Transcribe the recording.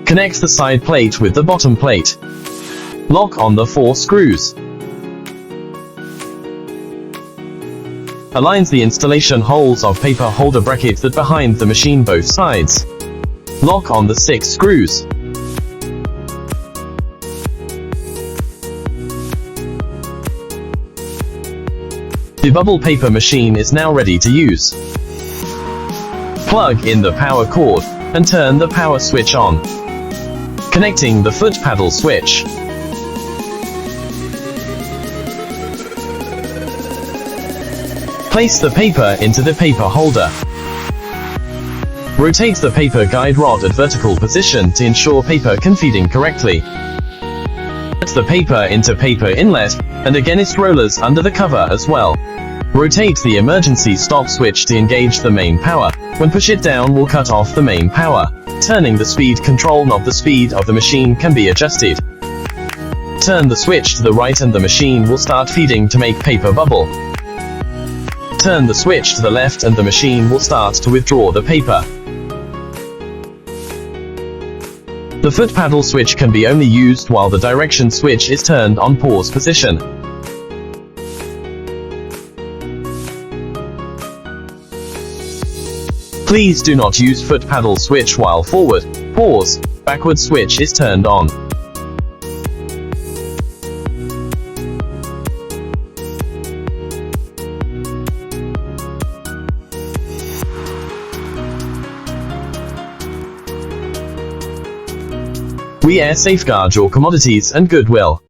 Connect the side plate with the bottom plate. Lock on the 4 screws. Align the installation holes of paper holder bracket that behind the machine both sides. Lock on the 6 screws. The bubble paper machine is now ready to use. Plug in the power cord and turn the power switch on. Connecting the foot paddle switch. Place the paper into the paper holder. Rotate the paper guide rod at vertical position to ensure paper can feed in correctly. Put the paper into paper inlet and against rollers under the cover as well. Rotate the emergency stop switch to engage the main power. When push it down will cut off the main power. Turning the speed control knob, the speed of the machine can be adjusted. Turn the switch to the right and the machine will start feeding to make paper bubble. Turn the switch to the left and the machine will start to withdraw the paper. The foot paddle switch can be only used while the direction switch is turned on pause position. Please do not use foot paddle switch while forward, pause, backward switch is turned on. WiAIR safeguards your commodities and goodwill.